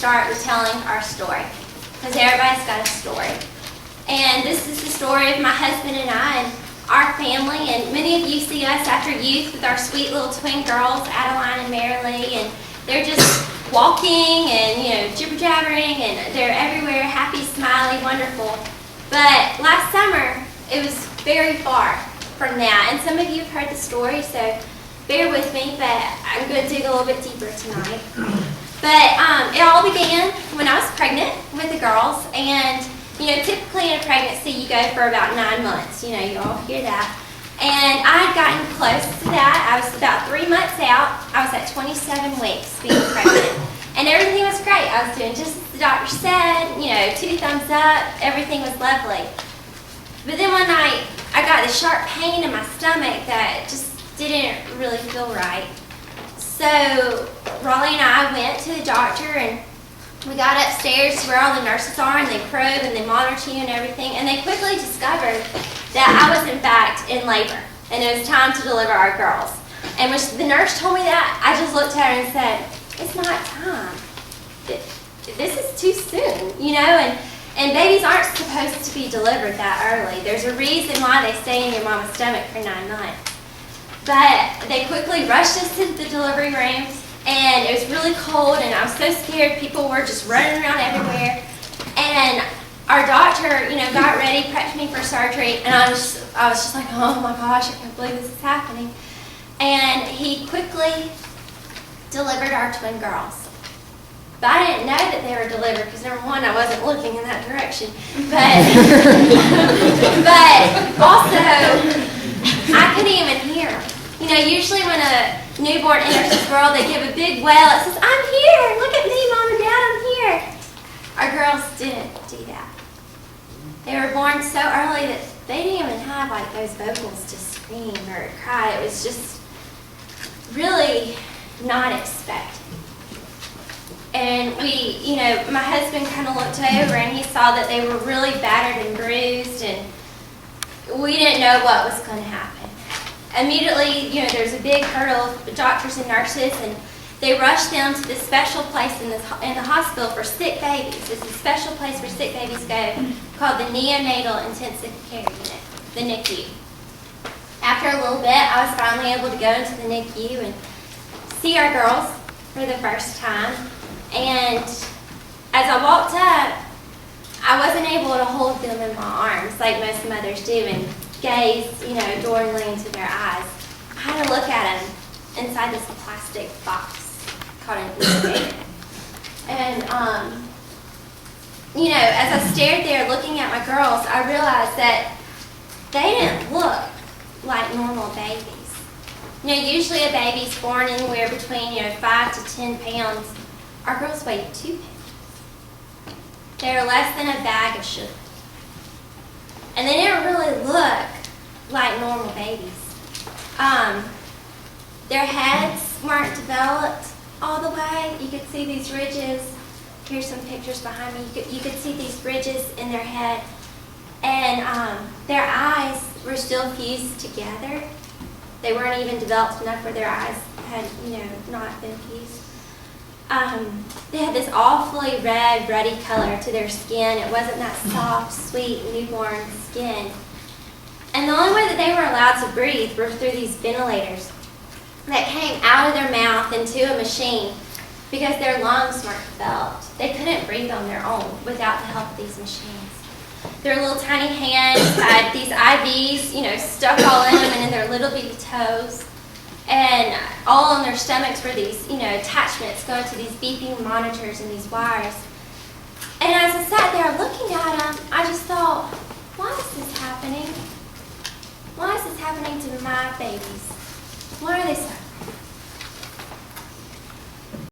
start with telling our story, because everybody's got a story. And this is the story of my husband and I and our family, and many of you see us after youth with our sweet little twin girls, Adeline and Marilee, and they're just walking and, jibber-jabbering, and they're everywhere, happy, smiley, wonderful. But last summer, it was very far from that, and some of you have heard the story, so bear with me, but I'm going to dig a little bit deeper tonight. But it all began when I was pregnant with the girls, and typically in a pregnancy you go for about 9 months. You all hear that. And I had gotten close to that. I was about 3 months out. I was at 27 weeks being pregnant. And everything was great. I was doing just as the doctor said, 2 thumbs up. Everything was lovely. But then one night I got this sharp pain in my stomach that just didn't really feel right. So Raleigh and I went to the doctor, and we got upstairs to where all the nurses are, and they probe and they monitor you and everything, and they quickly discovered that I was in fact in labor, and it was time to deliver our girls. And when the nurse told me that, I just looked at her and said, "It's not time. This is too soon, and babies aren't supposed to be delivered that early. There's a reason why they stay in your mama's stomach for 9 months." But they quickly rushed us to the delivery rooms, and it was really cold, and I was so scared. People were just running around everywhere. And our doctor, got ready, prepped me for surgery, and I was just like, oh my gosh, I can't believe this is happening. And he quickly delivered our twin girls. But I didn't know that they were delivered because, number one, I wasn't looking in that direction. But also, I couldn't even hear them. Usually when a newborn enters this world, they give a big wail. It says, "I'm here! Look at me, Mom and Dad, I'm here!" Our girls didn't do that. They were born so early that they didn't even have those vocals to scream or cry. It was just really not expected. And my husband kind of looked over and he saw that they were really battered and bruised, and we didn't know what was going to happen. Immediately, there's a big hurdle of doctors and nurses, and they rushed them to this special place in the hospital for sick babies. It's a special place where sick babies go called the Neonatal Intensive Care Unit, the NICU. After a little bit, I was finally able to go into the NICU and see our girls for the first time. And as I walked up, I wasn't able to hold them in my arms like most mothers do and gaze, adoringly into their eyes. I had to look at them inside this plastic box called an incubator. And, as I stared there looking at my girls, I realized that they didn't look like normal babies. Usually a baby's born anywhere between, 5 to 10 pounds. Our girls weighed 2 pounds. They were less than a bag of sugar. And they didn't really look like normal babies. Their heads weren't developed all the way. You could see these ridges. Here's some pictures behind me. You could see these ridges in their head. And their eyes were still fused together. They weren't even developed enough where their eyes had, not been fused. They had this awfully red, ruddy color to their skin. It wasn't that soft, sweet, newborn skin. And the only way that they were allowed to breathe were through these ventilators that came out of their mouth into a machine because their lungs weren't developed. They couldn't breathe on their own without the help of these machines. Their little tiny hands had these IVs, stuck all in them and in their little bitty toes. And all on their stomachs were these, attachments going to these beeping monitors and these wires. And as I sat there looking at them, I just thought, why is this happening? Why is this happening to my babies? Why are they so